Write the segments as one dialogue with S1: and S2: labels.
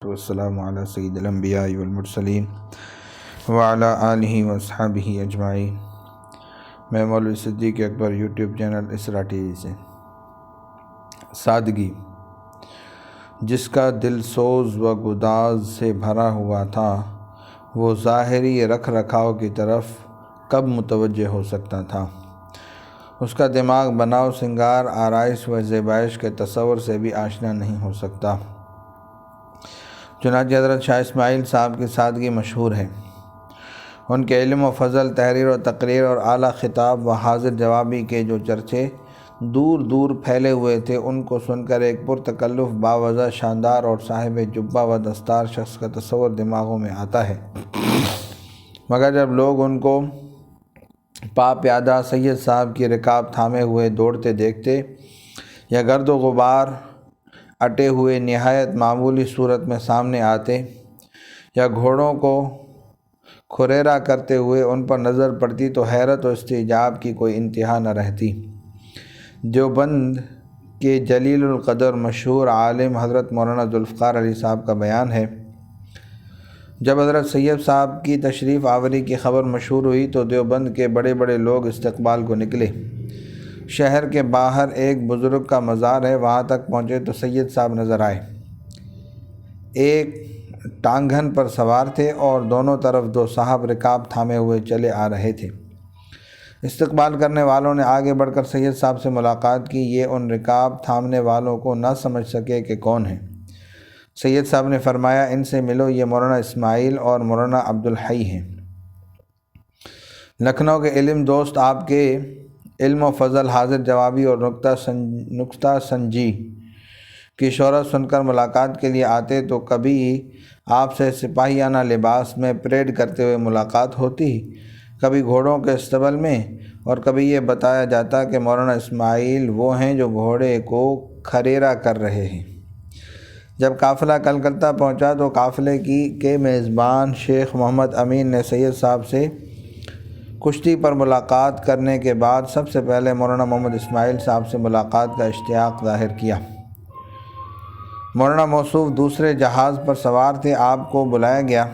S1: والسلام علی سید الانبیاء والمرسلین وعلی آلہ واصحابہ اجمعین۔ میں مولوی صدیق اکبر یوٹیوب چینل اسرا ٹی وی سے۔ سادگی، جس کا دل سوز و گداز سے بھرا ہوا تھا، وہ ظاہری رکھ رکھاؤ کی طرف کب متوجہ ہو سکتا تھا؟ اس کا دماغ بناؤ سنگار، آرائش و زیبائش کے تصور سے بھی آشنا نہیں ہو سکتا۔ چنانچہ حضرت شاہ اسماعیل صاحب کی سادگی مشہور ہے۔ ان کے علم و فضل، تحریر و تقریر اور اعلیٰ خطاب و حاضر جوابی کے جو چرچے دور دور پھیلے ہوئے تھے، ان کو سن کر ایک پرتکلف، باوضع، شاندار اور صاحب جبہ و دستار شخص کا تصور دماغوں میں آتا ہے، مگر جب لوگ ان کو پا پیادہ سید صاحب کی رکاب تھامے ہوئے دوڑتے دیکھتے، یا گرد و غبار اٹے ہوئے نہایت معمولی صورت میں سامنے آتے، یا گھوڑوں کو کھریرا کرتے ہوئے ان پر نظر پڑتی، تو حیرت و استعجاب کی کوئی انتہا نہ رہتی۔ دیوبند کے جلیل القدر مشہور عالم حضرت مولانا ذوالفقار علی صاحب کا بیان ہے، جب حضرت سید صاحب کی تشریف آوری کی خبر مشہور ہوئی تو دیوبند کے بڑے بڑے لوگ استقبال کو نکلے۔ شہر کے باہر ایک بزرگ کا مزار ہے، وہاں تک پہنچے تو سید صاحب نظر آئے۔ ایک ٹانگھن پر سوار تھے اور دونوں طرف دو صاحب رکاب تھامے ہوئے چلے آ رہے تھے۔ استقبال کرنے والوں نے آگے بڑھ کر سید صاحب سے ملاقات کی۔ یہ ان رکاب تھامنے والوں کو نہ سمجھ سکے کہ کون ہیں۔ سید صاحب نے فرمایا، ان سے ملو، یہ مولانا اسماعیل اور مولانا عبدالحی ہیں۔ لکھنؤ کے علم دوست آپ کے علم و فضل، حاضر جوابی اور نکتہ سنجی کی شہرت سن کر ملاقات کے لیے آتے تو کبھی آپ سے سپاہیانہ لباس میں پریڈ کرتے ہوئے ملاقات ہوتی، کبھی گھوڑوں کے اسٹیبل میں، اور کبھی یہ بتایا جاتا کہ مولانا اسماعیل وہ ہیں جو گھوڑے کو کھریرا کر رہے ہیں۔ جب قافلہ کلکتہ پہنچا تو قافلے کے میزبان شیخ محمد امین نے سید صاحب سے کشتی پر ملاقات کرنے کے بعد سب سے پہلے مولانا محمد اسماعیل صاحب سے ملاقات کا اشتیاق ظاہر کیا۔ مولانا موصوف دوسرے جہاز پر سوار تھے، آپ کو بلایا گیا۔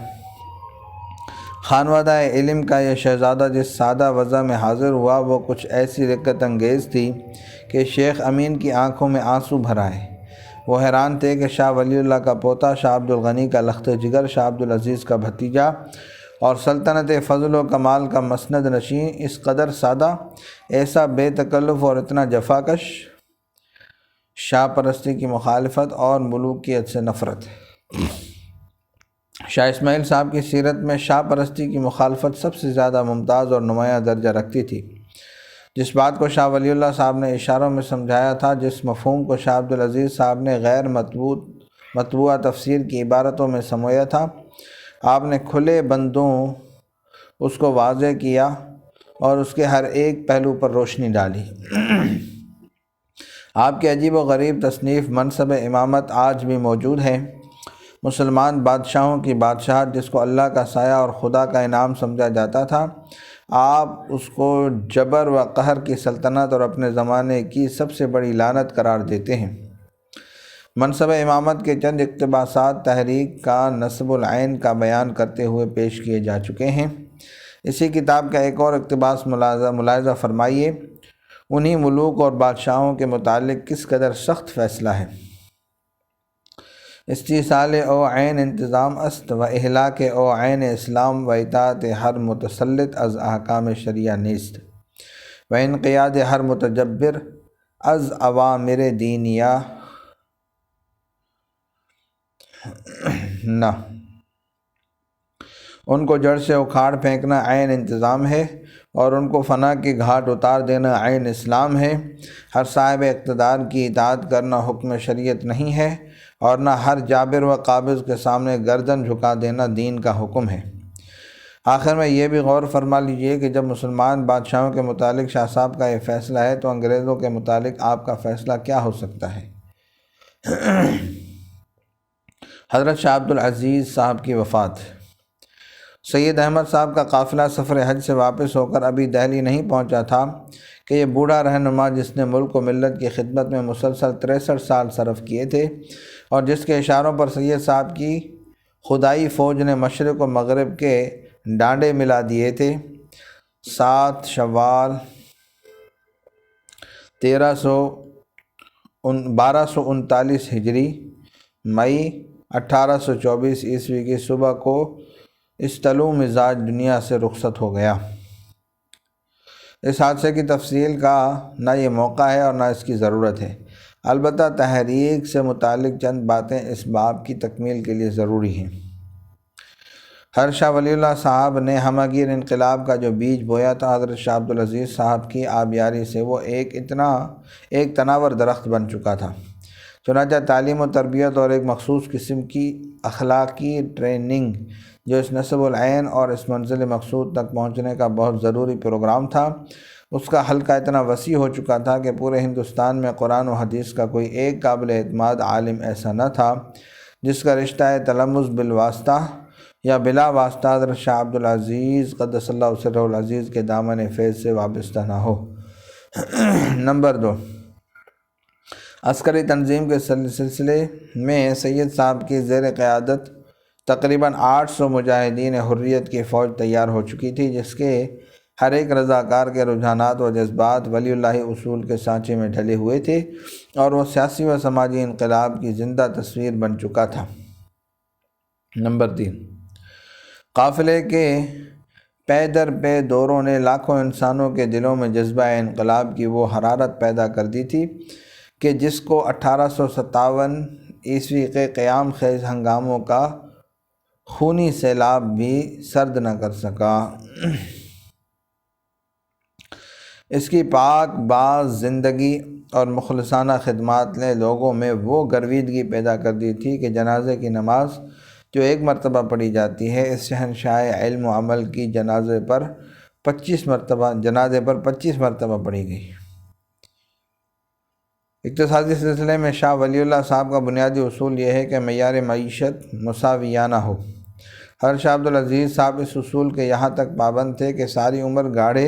S1: خانوادہ علم کا یہ شہزادہ جس سادہ وضع میں حاضر ہوا، وہ کچھ ایسی رقت انگیز تھی کہ شیخ امین کی آنکھوں میں آنسو بھر آئے۔ وہ حیران تھے کہ شاہ ولی اللہ کا پوتا، شاہ عبدالغنی کا لخت جگر، شاہ عبدالعزیز کا بھتیجا اور سلطنت فضل و کمال کا مسند نشین، اس قدر سادہ، ایسا بے تکلف اور اتنا جفاکش، شاہ پرستی کی مخالفت اور ملوکیت سے نفرت۔ شاہ اسماعیل صاحب کی سیرت میں شاہ پرستی کی مخالفت سب سے زیادہ ممتاز اور نمایاں درجہ رکھتی تھی۔ جس بات کو شاہ ولی اللہ صاحب نے اشاروں میں سمجھایا تھا، جس مفہوم کو شاہ عبدالعزیز صاحب نے غیر مطبوعہ تفسیر کی عبارتوں میں سمویا تھا، آپ نے کھلے بندوں اس کو واضح کیا اور اس کے ہر ایک پہلو پر روشنی ڈالی۔ آپ کی عجیب و غریب تصنیف منصب امامت آج بھی موجود ہے۔ مسلمان بادشاہوں کی بادشاہت، جس کو اللہ کا سایہ اور خدا کا انعام سمجھا جاتا تھا، آپ اس کو جبر و قہر کی سلطنت اور اپنے زمانے کی سب سے بڑی لعنت قرار دیتے ہیں۔ منصب امامت کے چند اقتباسات تحریک کا نصب العین کا بیان کرتے ہوئے پیش کیے جا چکے ہیں۔ اسی کتاب کا ایک اور اقتباس ملاحظہ فرمائیے، انہی ملوک اور بادشاہوں کے متعلق کس قدر سخت فیصلہ ہے۔ استیصال او عین انتظام است و اہلاک او عین اسلام و اطاعت ہر متسلط از احکام شریعہ نیست و انقیاد ہر متجبر از اوامر دینیہ نہ۔ ان کو جڑ سے اکھاڑ پھینکنا عین انتظام ہے اور ان کو فنا کی گھاٹ اتار دینا عین اسلام ہے۔ ہر صاحب اقتدار کی اطاعت کرنا حکم شریعت نہیں ہے، اور نہ ہر جابر و قابض کے سامنے گردن جھکا دینا دین کا حکم ہے۔ آخر میں یہ بھی غور فرما لیجئے کہ جب مسلمان بادشاہوں کے متعلق شاہ صاحب کا یہ فیصلہ ہے تو انگریزوں کے متعلق آپ کا فیصلہ کیا ہو سکتا ہے۔ حضرت شاہ عبدالعزیز صاحب کی وفات۔ سید احمد صاحب کا قافلہ سفر حج سے واپس ہو کر ابھی دہلی نہیں پہنچا تھا کہ یہ بوڑھا رہنما جس نے ملک و ملت کی خدمت میں مسلسل 63 سال صرف کیے تھے اور جس کے اشاروں پر سید صاحب کی خدائی فوج نے مشرق و مغرب کے ڈانڈے ملا دیے تھے، 7 شوال 1239 ہجری مئی 1824 عیسوی کی صبح کو اس طلوع مزاج دنیا سے رخصت ہو گیا۔ اس حادثے کی تفصیل کا نہ یہ موقع ہے اور نہ اس کی ضرورت ہے، البتہ تحریک سے متعلق چند باتیں اس باب کی تکمیل کے لیے ضروری ہیں۔ حضرت شاہ ولی اللہ صاحب نے ہمہ گیر انقلاب کا جو بیج بویا تھا، حضرت شاہ عبدالعزیز صاحب کی آبیاری سے وہ ایک تناور درخت بن چکا تھا۔ چنانچہ تعلیم و تربیت اور ایک مخصوص قسم کی اخلاقی ٹریننگ جو اس نصب العین اور اس منزل مقصود تک پہنچنے کا بہت ضروری پروگرام تھا، اس کا حلقہ اتنا وسیع ہو چکا تھا کہ پورے ہندوستان میں قرآن و حدیث کا کوئی ایک قابل اعتماد عالم ایسا نہ تھا جس کا رشتہ تلمذ بالواسطہ یا بلا واسطہ حضرت شاہ عبدالعزیز قدس اللہ سرہ العزیز کے دامن فیض سے وابستہ نہ ہو۔ نمبر 2، عسکری تنظیم کے سلسلے میں سید صاحب کی زیر قیادت تقریباً 800 مجاہدین حریت کی فوج تیار ہو چکی تھی، جس کے ہر ایک رضاکار کے رجحانات و جذبات ولی اللہ اصول کے سانچے میں ڈھلے ہوئے تھے اور وہ سیاسی و سماجی انقلاب کی زندہ تصویر بن چکا تھا۔ نمبر 3، قافلے کے پے در پے دوروں نے لاکھوں انسانوں کے دلوں میں جذبہ انقلاب کی وہ حرارت پیدا کر دی تھی کہ جس کو 1857 عیسوی کے قیام خیز ہنگاموں کا خونی سیلاب بھی سرد نہ کر سکا۔ اس کی پاک باز زندگی اور مخلصانہ خدمات نے لوگوں میں وہ گرویدگی پیدا کر دی تھی کہ جنازے کی نماز جو ایک مرتبہ پڑھی جاتی ہے، اس شہنشاہ علم و عمل کی جنازے پر 25 مرتبہ پڑھی گئی۔ اقتصادی سلسلے میں شاہ ولی اللہ صاحب کا بنیادی اصول یہ ہے کہ معیار معیشت مساویانہ ہو۔ حضرت شاہ عبدالعزیز صاحب اس اصول کے یہاں تک پابند تھے کہ ساری عمر گاڑھے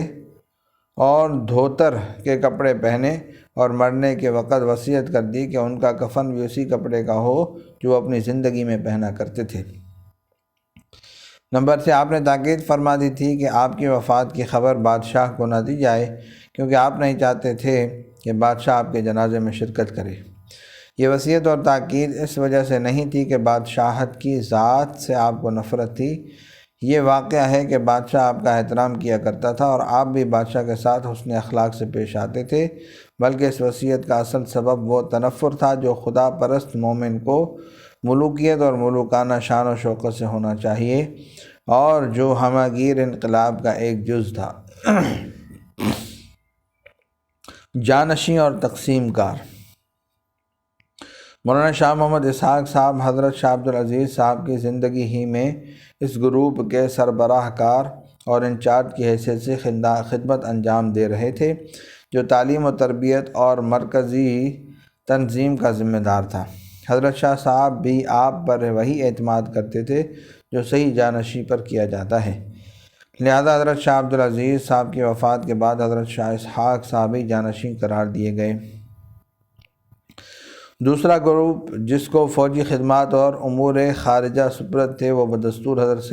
S1: اور دھوتر کے کپڑے پہنے اور مرنے کے وقت وصیت کر دی کہ ان کا کفن بھی اسی کپڑے کا ہو جو وہ اپنی زندگی میں پہنا کرتے تھے۔ نمبر 6، آپ نے تاکید فرما دی تھی کہ آپ کی وفات کی خبر بادشاہ کو نہ دی جائے کیونکہ آپ نہیں چاہتے تھے کہ بادشاہ آپ کے جنازے میں شرکت کرے۔ یہ وصیت اور تاکید اس وجہ سے نہیں تھی کہ بادشاہت کی ذات سے آپ کو نفرت تھی، یہ واقعہ ہے کہ بادشاہ آپ کا احترام کیا کرتا تھا اور آپ بھی بادشاہ کے ساتھ حسن اخلاق سے پیش آتے تھے، بلکہ اس وصیت کا اصل سبب وہ تنفر تھا جو خدا پرست مومن کو ملوکیت اور ملوکانہ شان و شوکت سے ہونا چاہیے اور جو ہمہ گیر انقلاب کا ایک جز تھا۔ جانشین اور تقسیم کار مولانا شاہ محمد اسحاق صاحب حضرت شاہ عبدالعزیز صاحب کی زندگی ہی میں اس گروپ کے سربراہ کار اور انچارج کی حیثیت سے خدمت انجام دے رہے تھے، جو تعلیم و تربیت اور مرکزی تنظیم کا ذمہ دار تھا۔ حضرت شاہ صاحب بھی آپ پر وہی اعتماد کرتے تھے جو صحیح جانشین پر کیا جاتا ہے، لہذا حضرت شاہ عبدالعزیز صاحب کی وفات کے بعد حضرت شاہ اسحاق صاحب ہی جانشین قرار دیے گئے۔ دوسرا گروپ جس کو فوجی خدمات اور امور خارجہ سپرد تھے، وہ بدستور حضرت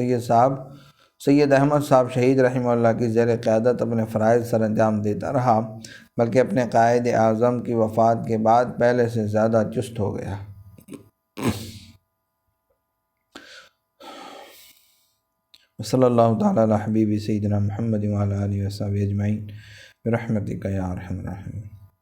S1: سید احمد صاحب شہید رحمہ اللہ کی زیر قیادت اپنے فرائض سر انجام دیتا رہا، بلکہ اپنے قائد اعظم کی وفات کے بعد پہلے سے زیادہ چست ہو گیا۔ صلی اللہ تعالی علی حبیب سیدنا محمد وعلی آلہ وصحبہ اجمعین برحمتک یا ارحم الراحمین۔